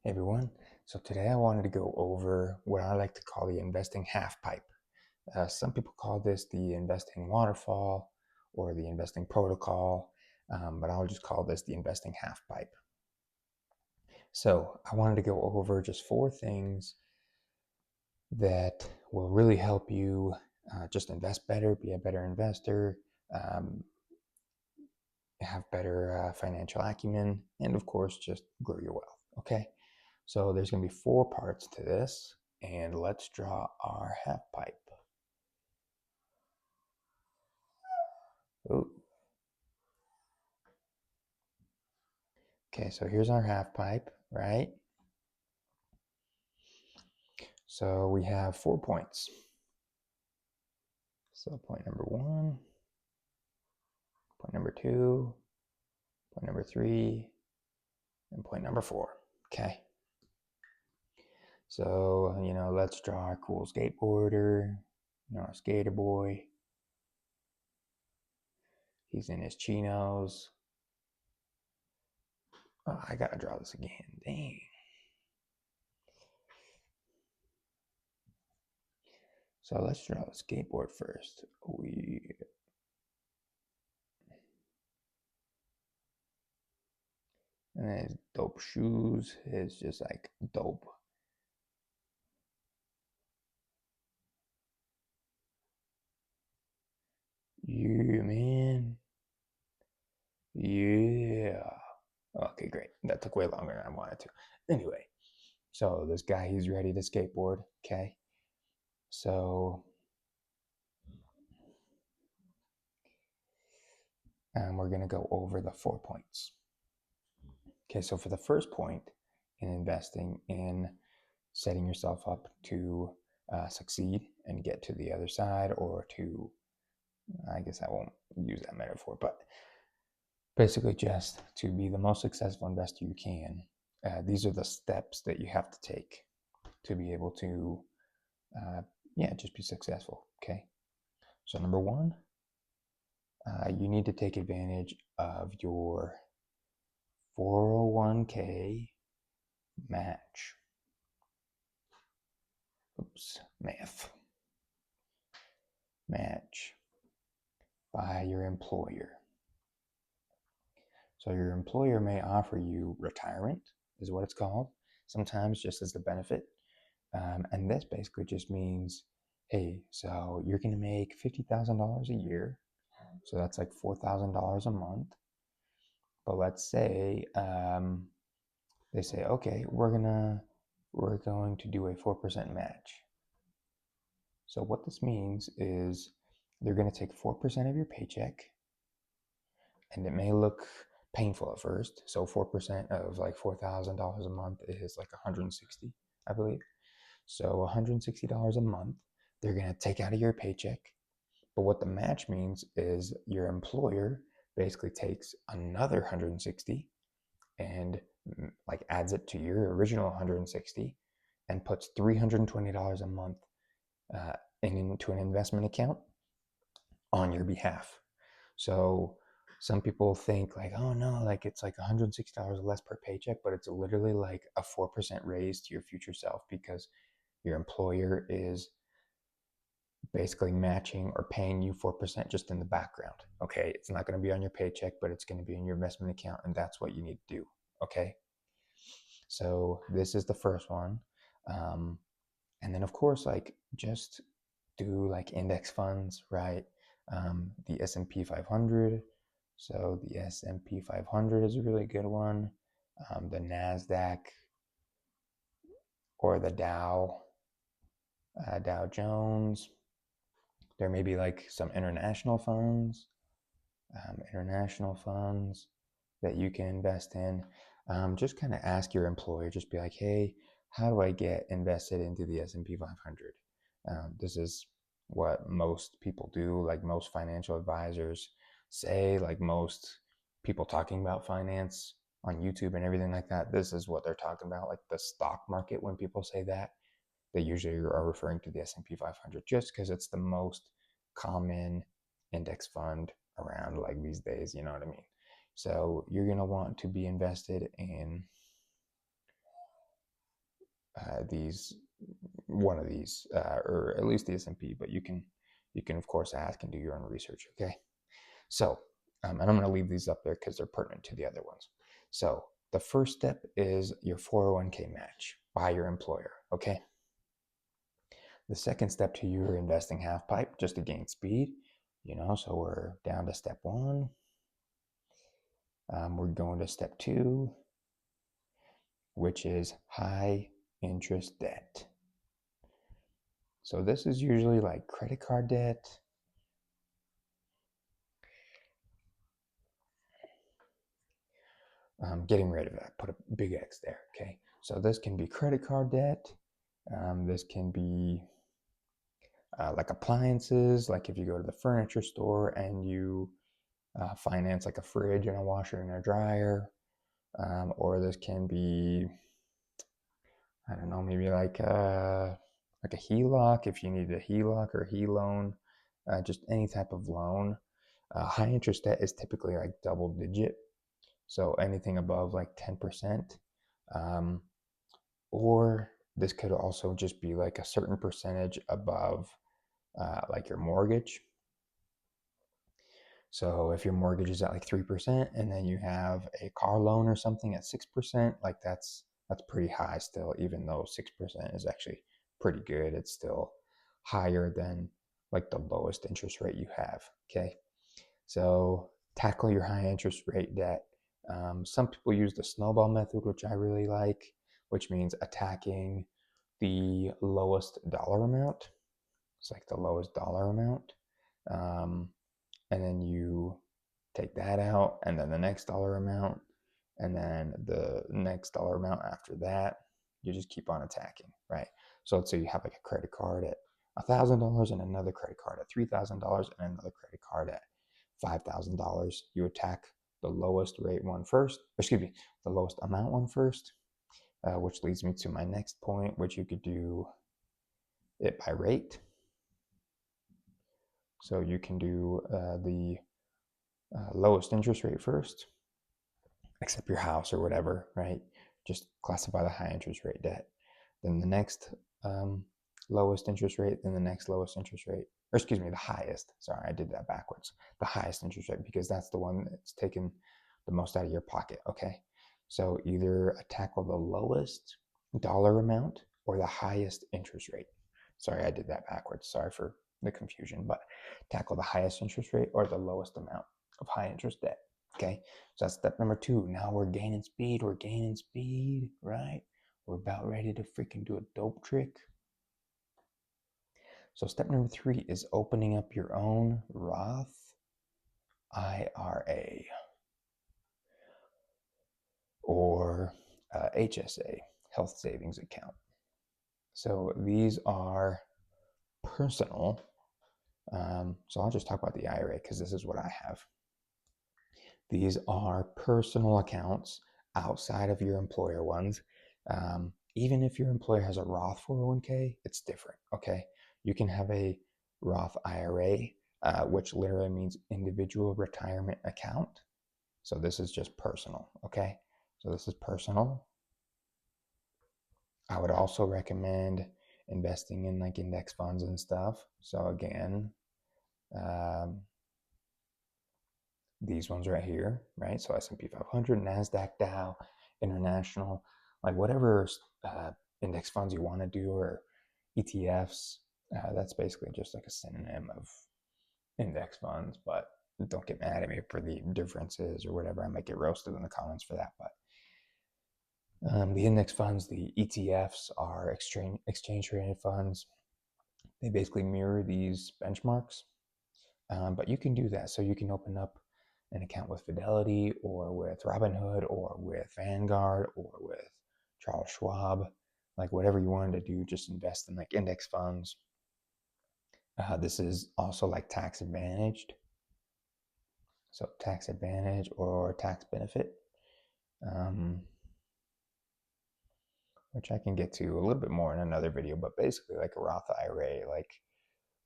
Hey everyone. So today I wanted to go over what I like to call the investing half pipe. Some people call this the investing waterfall or the investing protocol, but I'll just call this the investing half pipe. So I wanted to go over just 4 things that will really help you just invest better, be a better investor, um, have better financial acumen, and of course, just grow your wealth. Okay. So there's going to be 4 parts to this, and let's draw our half pipe. Ooh. Okay, so here's our half pipe, right? So we have 4 points. So point number 1, point number 2, point number 3, and point number 4. Okay. So, let's draw our cool skateboarder, our skater boy. He's in his chinos. Oh, I gotta draw this again. Dang. So let's draw the skateboard first. And his dope shoes is just like dope. Yeah, man. Yeah. Okay, great. That took way longer than I wanted to. Anyway, so this guy, he's ready to skateboard. Okay. So, we're going to go over the 4 points. Okay, so for the first point in investing in setting yourself up to succeed and get to the other side, or to, I guess I won't use that metaphor, but basically just to be the most successful investor you can. These are the steps that you have to take to be able to, just be successful. Okay. So number 1, you need to take advantage of your 401k match. Math. Match by your employer. So your employer may offer you retirement, is what it's called, sometimes just as the benefit. And this basically just means, hey, so you're going to make $50,000 a year. So that's like $4,000 a month. But let's say they say, okay, we're going to do a 4% match. So what this means is they're going to take 4% of your paycheck, and it may look painful at first. So 4% of like $4,000 a month is like 160, I believe. So $160 a month, they're going to take out of your paycheck. But what the match means is your employer basically takes another 160 and like adds it to your original 160 and puts $320 a month into an investment account on your behalf. So some people think like, oh no, like it's like $160 less per paycheck, but it's literally like a 4% raise to your future self, because your employer is basically matching or paying you 4% just in the background. Okay, it's not going to be on your paycheck, but it's going to be in your investment account, and that's what you need to do. Okay, so this is the first one. And then of course, like, just do like index funds, right? The S&P 500. So the S&P 500 is a really good one. The NASDAQ or the Dow Jones. There may be like some international funds that you can invest in. Just kind of ask your employer, just be like, hey, how do I get invested into the S&P 500? This is what most people do, like most financial advisors say, like most people talking about finance on YouTube and everything like that. This is what they're talking about, like the stock market. When people say that, they usually are referring to the S&P 500, just because it's the most common index fund around like these days, you know what I mean? So you're going to want to be invested in these one of these, or at least the S&P, but you can of course ask and do your own research. Okay, so and I'm going to leave these up there because they're pertinent to the other ones. So the first step is your 401k match by your employer. Okay. The second step to your investing half pipe, just to gain speed, so we're down to step one. We're going to step two, which is high interest debt. So this is usually like credit card debt. Getting rid of that, put a big X there, okay? So this can be credit card debt. This can be like appliances, like if you go to the furniture store and you finance like a fridge and a washer and a dryer. Or this can be, I don't know, maybe like a HELOC if you need a HELOC or HELoan, just any type of loan. High interest debt is typically like double digit, so anything above like 10%. Or this could also just be like a certain percentage above like your mortgage. So if your mortgage is at like 3% and then you have a car loan or something at 6%, like that's pretty high still, even though 6% is actually pretty good. It's still higher than like the lowest interest rate you have. Okay. So tackle your high interest rate debt. Some people use the snowball method, which I really like, which means attacking the lowest dollar amount. It's like the lowest dollar amount. And then you take that out, and then the next dollar amount, and then the next dollar amount after that. You just keep on attacking, right? So let's say you have like a credit card at $1,000 and another credit card at $3,000 and another credit card at $5,000. You attack the lowest rate one first, excuse me, the lowest amount one first, which leads me to my next point, which you could do it by rate. So you can do the lowest interest rate first, except your house or whatever, right? Just classify the high interest rate debt. Then the next lowest interest rate, then the next lowest interest rate, or excuse me, the highest. Sorry, I did that backwards. The highest interest rate, because that's the one that's taken the most out of your pocket, okay? So either tackle the lowest dollar amount or the highest interest rate. Sorry, I did that backwards. Sorry for the confusion, but tackle the highest interest rate or the lowest amount of high interest debt. Okay, so that's step number two. Now we're gaining speed. We're gaining speed, right? We're about ready to freaking do a dope trick. So step number three is opening up your own Roth IRA or HSA, health savings account. So these are personal. So I'll just talk about the IRA because this is what I have. These are personal accounts outside of your employer ones. Even if your employer has a Roth 401k, it's different. Okay. You can have a Roth IRA, which literally means individual retirement account. So this is just personal. Okay. So this is personal. I would also recommend investing in like index funds and stuff. So again, these ones right here, right? So S&P 500, NASDAQ, Dow, International, like whatever index funds you want to do, or ETFs. That's basically just like a synonym of index funds, but don't get mad at me for the differences or whatever. I might get roasted in the comments for that. But the index funds, the ETFs, are exchange traded funds. They basically mirror these benchmarks, but you can do that. So you can open up an account with Fidelity or with Robinhood or with Vanguard or with Charles Schwab, like whatever you wanted to do, just invest in like index funds. This is also like tax advantaged. So tax advantage or tax benefit, which I can get to a little bit more in another video, but basically like a Roth IRA, like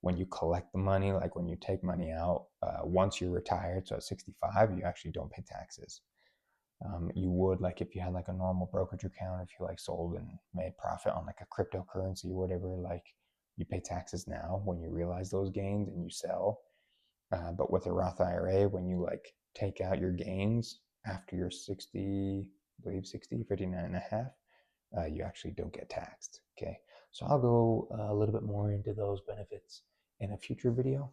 when you collect the money, like when you take money out, once you're retired, so at 65, you actually don't pay taxes. You would, like, if you had like a normal brokerage account, if you like sold and made profit on like a cryptocurrency or whatever, like you pay taxes now when you realize those gains and you sell. But with a Roth IRA, when you like take out your gains after you're 60, I believe 60, 59 and a half, you actually don't get taxed. Okay. So I'll go a little bit more into those benefits in a future video.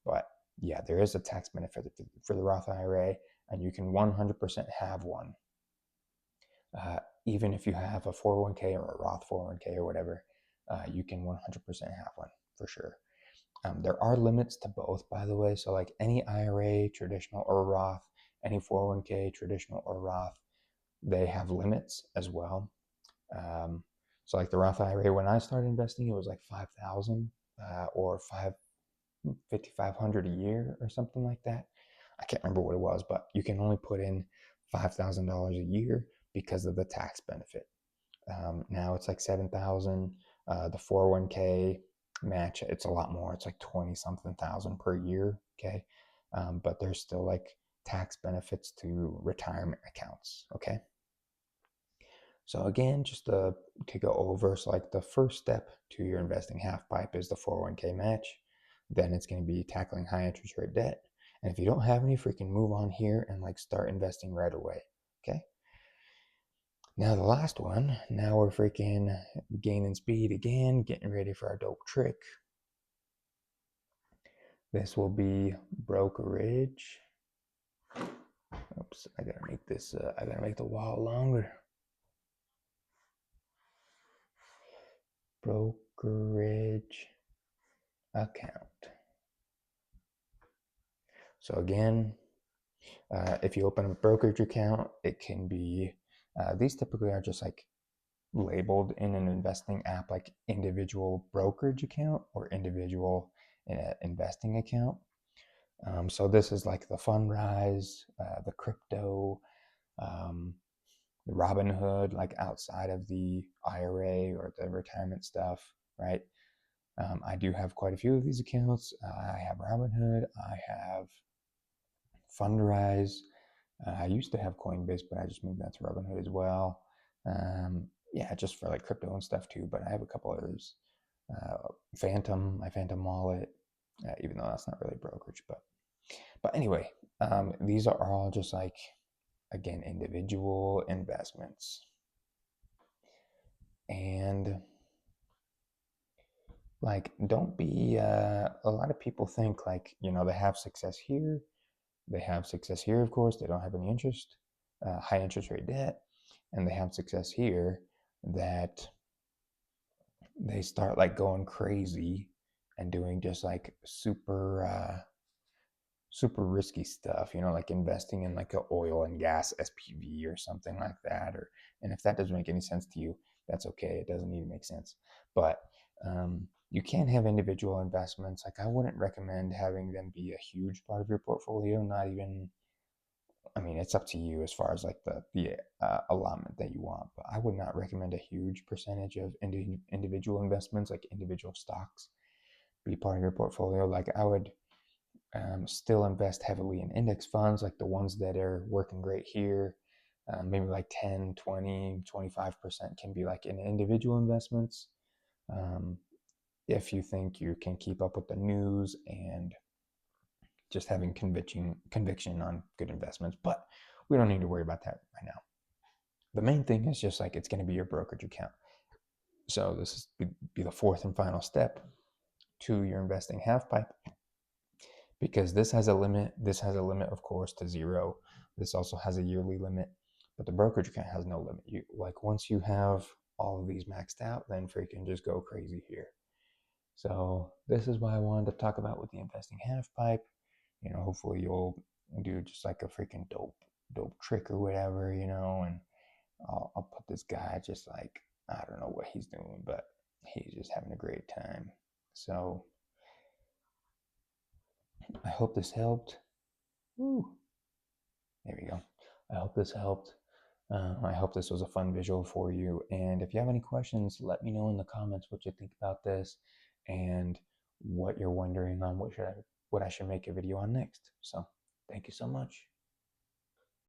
But yeah, there is a tax benefit for the Roth IRA, and you can 100% have one. Even if you have a 401k or a Roth 401k or whatever, you can 100% have one for sure. There are limits to both, by the way. So like any IRA, traditional or Roth, any 401k, traditional or Roth, they have limits as well. So like the Roth IRA, when I started investing, it was like 5,000 or 5,500 a year or something like that. I can't remember what it was, but you can only put in $5,000 a year because of the tax benefit. Now it's like 7,000. The 401k match, it's a lot more. It's like 20 something thousand per year. Okay. But there's still like tax benefits to retirement accounts. Okay. So again, just to go over, so like the first step to your investing half pipe is the 401k match. Then it's going to be tackling high interest rate debt. And if you don't have any, freaking move on here and like start investing right away. Okay. Now the last one, now we're freaking gaining speed again, getting ready for our dope trick. This will be brokerage. Oops, I gotta make this, I gotta make the wall longer. Brokerage account. So again, if you open a brokerage account, it can be, these typically are just like labeled in an investing app like individual brokerage account or individual investing account. So this is like the Fundrise, the crypto, the Robinhood, like outside of the IRA or the retirement stuff, right? I do have quite a few of these accounts. I have Robinhood, I have Fundrise. I used to have Coinbase, but I just moved that to Robinhood as well. Yeah, just for like crypto and stuff too. But I have a couple others. Phantom, my Phantom wallet, even though that's not really brokerage, but anyway, these are all just like, again, individual investments. And like, don't be, a lot of people think like, they have success here. They have success here, of course. They don't have any interest, high interest rate debt. And they have success here that they start like going crazy and doing just like super risky stuff, like investing in like a oil and gas SPV or something like that. And if that doesn't make any sense to you, that's okay. It doesn't need to make sense. But you can have individual investments. Like I wouldn't recommend having them be a huge part of your portfolio. Not even, I mean, it's up to you as far as like the allotment that you want. But I would not recommend a huge percentage of individual investments, like individual stocks, be part of your portfolio. Like I would still invest heavily in index funds, like the ones that are working great here. Maybe like 10, 20, 25% can be like in individual investments. If you think you can keep up with the news and just having conviction on good investments, but we don't need to worry about that right now. The main thing is just like it's going to be your brokerage account. So this is be the fourth and final step to your investing half pipe, because this has a limit. This has a limit, of course, to zero. This also has a yearly limit, but the brokerage account has no limit. You like once you have all of these maxed out, then freaking just go crazy here. So this is why I wanted to talk about with the investing half pipe. Hopefully you'll do just like a freaking dope trick or whatever, and I'll put this guy just like, I don't know what he's doing, but he's just having a great time. So I hope this helped. Woo. There we go. I hope this helped. I hope this was a fun visual for you. And if you have any questions, let me know in the comments what you think about this and what you're wondering on what I should make a video on next. So thank you so much.